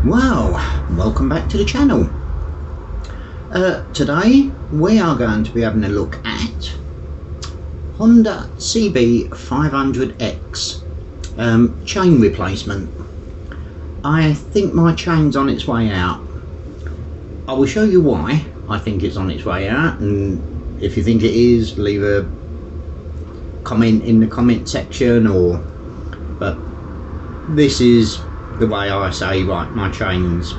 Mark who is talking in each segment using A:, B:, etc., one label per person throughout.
A: Well, welcome back to the channel. Today we are going to be having a look at Honda CB500x chain replacement. I think my chain's on its way out. I will show you why I think it's on its way out, and if you think it is, leave a comment in the comment section. But this is the way I say, right, my chain's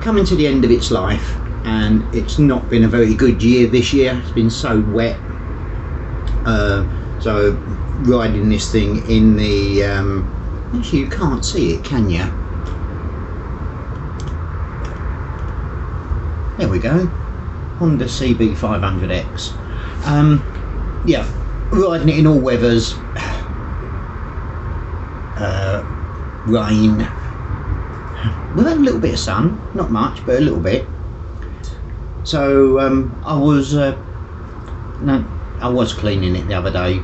A: coming to the end of its life, and it's not been a very good year this year. It's been so wet, so riding this thing in the actually you can't see it, can you? There we go, Honda CB500x. Yeah, riding it in all weathers, rain. We've had a little bit of sun, not much, but a little bit. So I was cleaning it the other day,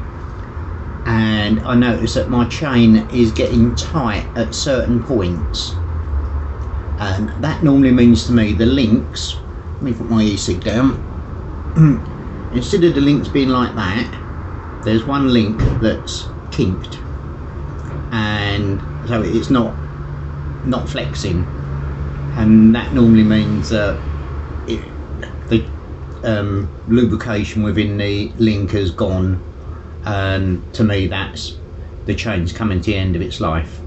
A: and I noticed that my chain is getting tight at certain points, and that normally means to me the links. Let me put my e-cig down. Instead of the links being like that, there's one link that's kinked, and so it's not flexing, and that normally means that the lubrication within the link has gone, and to me that's the chain's coming to the end of its life.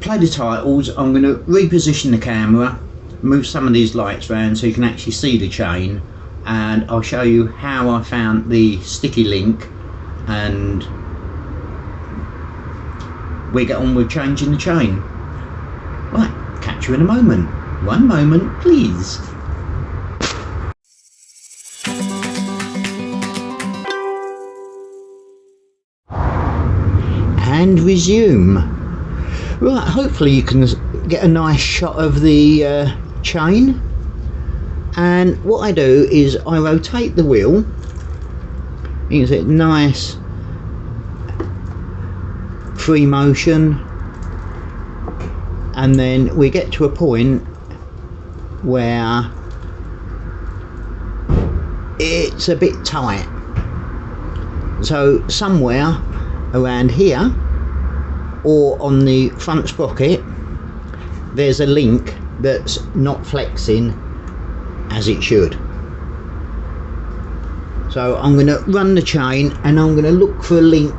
A: Play the titles. I'm going to reposition the camera, move some of these lights around so you can actually see the chain, and I'll show you how I found the sticky link, and we get on with changing the chain. Right, catch you in a moment. One moment, please. And resume. Right, hopefully you can get a nice shot of the chain. And what I do is I rotate the wheel. You can see it nice free motion, and then we get to a point where it's a bit tight. So somewhere around here or on the front sprocket there's a link that's not flexing as it should. So I'm going to run the chain, and I'm going to look for a link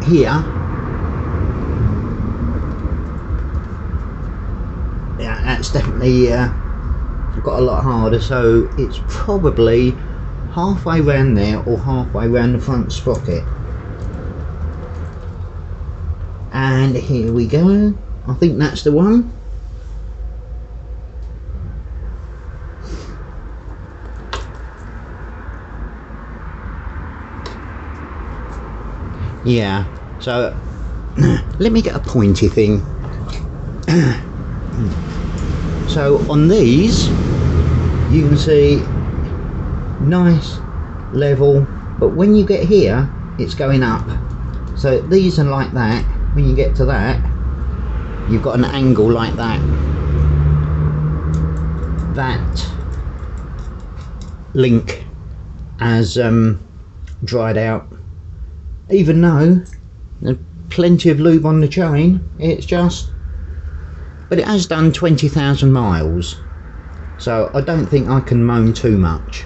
A: here. Yeah, that's definitely got a lot harder, so it's probably halfway round there or halfway round the front sprocket. And here we go, I think that's the one. Yeah, so let me get a pointy thing. So on these you can see nice level, but when you get here it's going up. So these are like that. When you get to that, you've got an angle like that. That link has dried out, even though there's plenty of lube on the chain. It's just, but it has done 20,000 miles, so I don't think I can moan too much.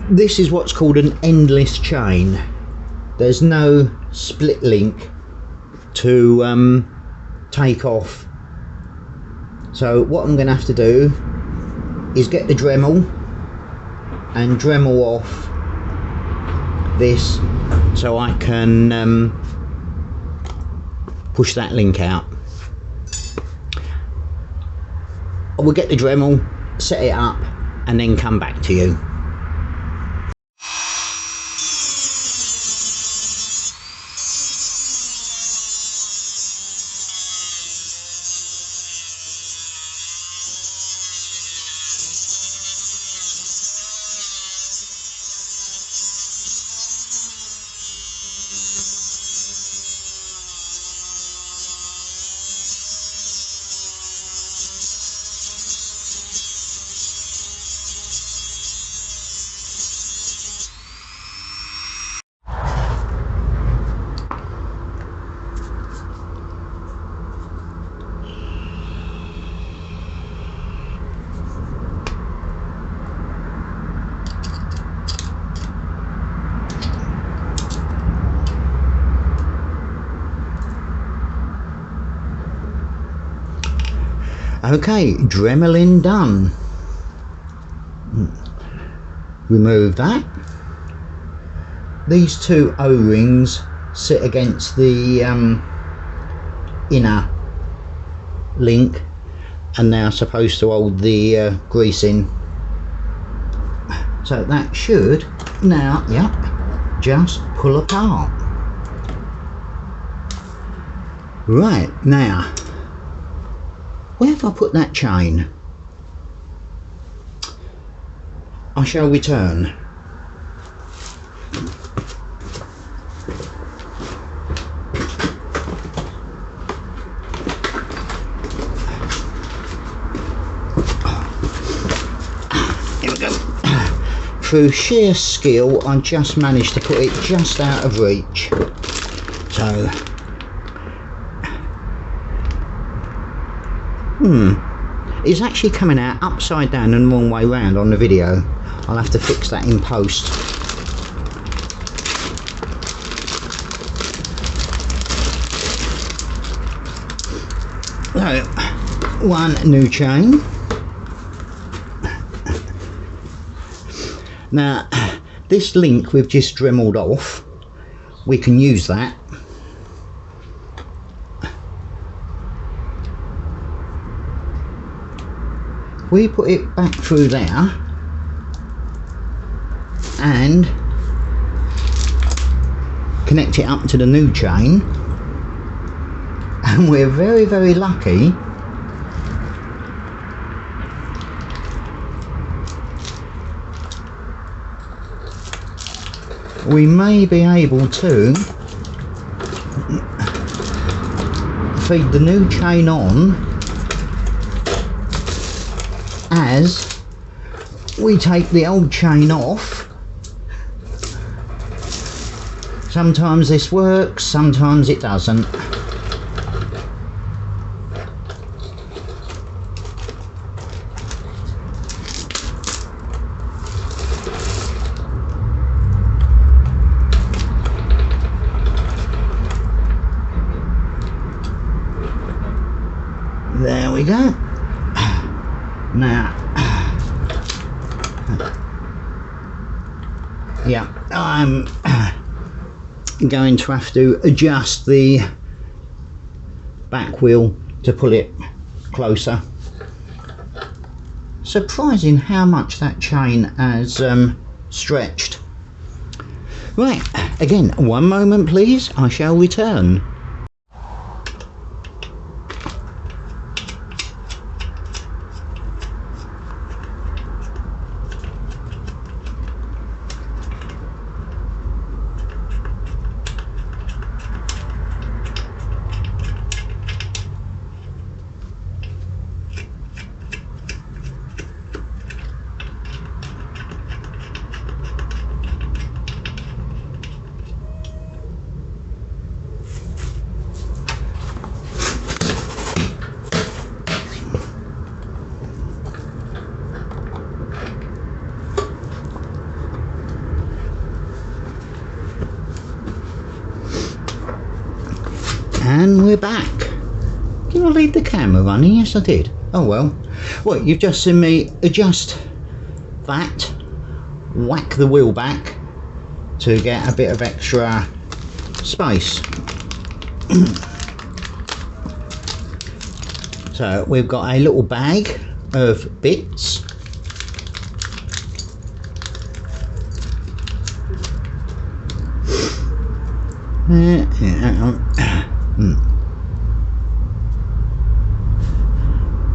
A: This is what's called an endless chain. There's no split link to take off. So what I'm going to have to do is get the Dremel and Dremel off this so I can push that link out. I will get the Dremel, set it up, and then come back to you. Okay, Dremelin done. Remove that. These two O-rings sit against the inner link, and they are supposed to hold the grease in. So that should now, yep, just pull apart. Right, now, where have I put that chain? I shall return. Here we go. Through sheer skill, I just managed to put it just out of reach. So, it's actually coming out upside down and the wrong way round on the video. I'll have to fix that in post. So, one new chain. Now, this link we've just dremeled off, we can use that. We put it back through there and connect it up to the new chain, and we're very, very lucky we may be able to feed the new chain on as we take the old chain off. Sometimes this works, sometimes it doesn't. There we go. Now, yeah, I'm going to have to adjust the back wheel to pull it closer. Surprising how much that chain has stretched. Right, again, one moment please, I shall return. And we're back. Did I leave the camera running? Yes I did. Oh well. Well, you've just seen me adjust that, whack the wheel back to get a bit of extra space. So we've got a little bag of bits.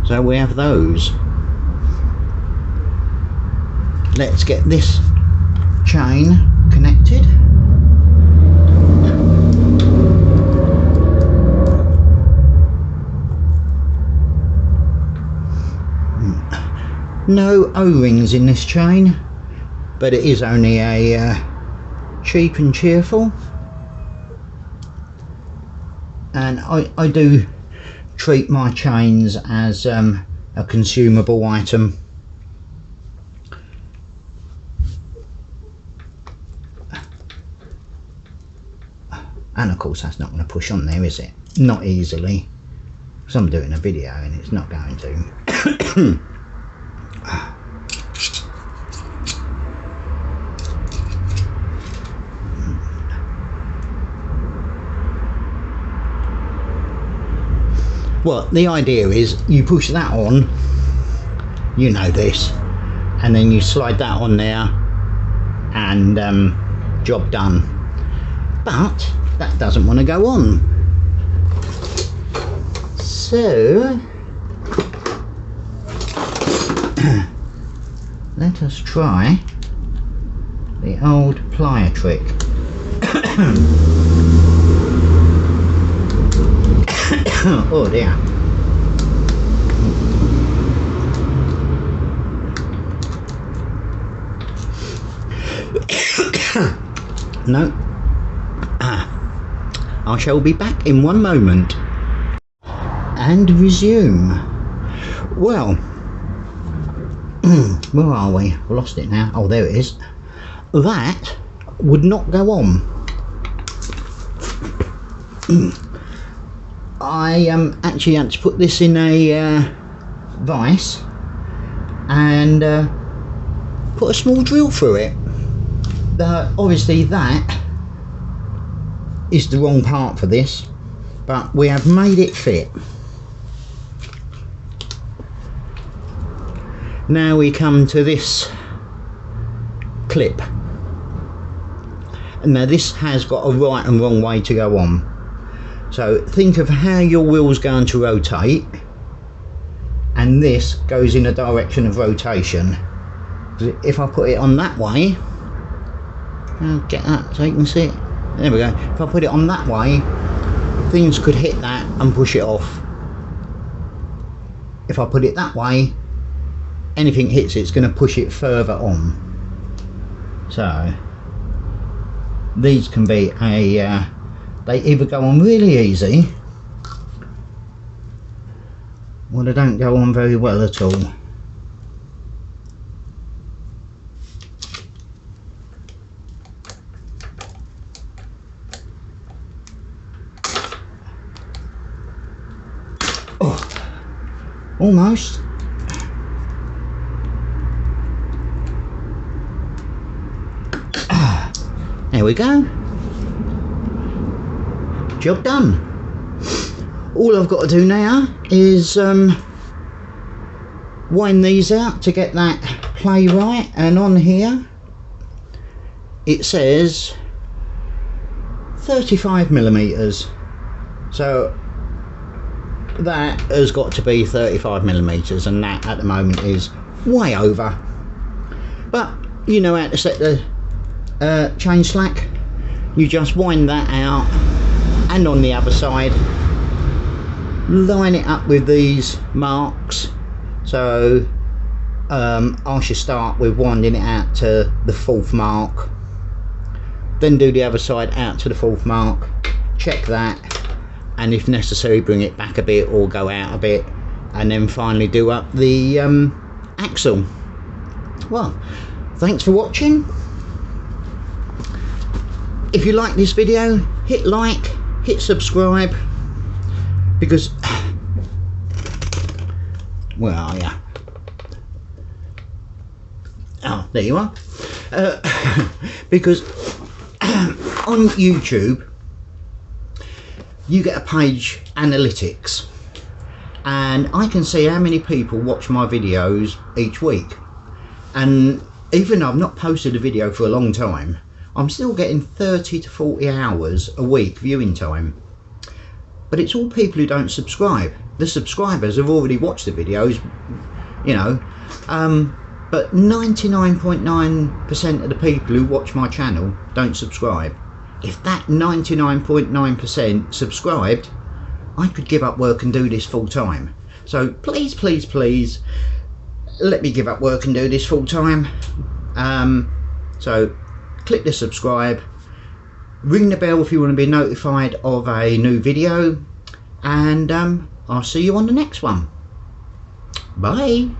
A: So we have those. Let's get this chain connected. No O-rings in this chain, but it is only a cheap and cheerful. And I do treat my chains as a consumable item. And of course that's not going to push on there, is it? Not easily. because I'm doing a video and it's not going to. Well, the idea is you push that on, you know this, and then you slide that on there and job done. But that doesn't want to go on. So let us try the old plier trick. Oh dear. No. I shall be back in one moment and resume. Well, where are we? I've lost it now. Oh, there it is. That would not go on. I actually had to put this in a vise and put a small drill through it. Obviously that is the wrong part for this, but we have made it fit. Now we come to this clip. Now this has got a right and wrong way to go on. So think of how your wheel's going to rotate, and this goes in a direction of rotation. If I put it on that way, I'll get that so you can see it. There we go. If I put it on that way, things could hit that and push it off. If I put it that way, anything hits it's going to push it further on. So these can be a they either go on really easy or they don't go on very well at all. Oh, almost. There we go. Job done. All I've got to do now is wind these out to get that play right, and on here it says 35mm, so that has got to be 35mm, and that at the moment is way over. But you know how to set the chain slack. You just wind that out, and on the other side line it up with these marks. So I should start with winding it out to the 4th mark, then do the other side out to the 4th mark, check that, and if necessary bring it back a bit or go out a bit, and then finally do up the axle. Well, thanks for watching. If you like this video, hit like, hit subscribe, because where are you? Oh, there you are. Because on YouTube you get a page analytics, and I can see how many people watch my videos each week, and even though I've not posted a video for a long time, I'm still getting 30 to 40 hours a week viewing time. But it's all people who don't subscribe. The subscribers have already watched the videos, you know, but 99.9% of the people who watch my channel don't subscribe. If that 99.9% subscribed, I could give up work and do this full time. So please, please, please, let me give up work and do this full time. So click the subscribe, ring the bell if you want to be notified of a new video, and I'll see you on the next one. Bye.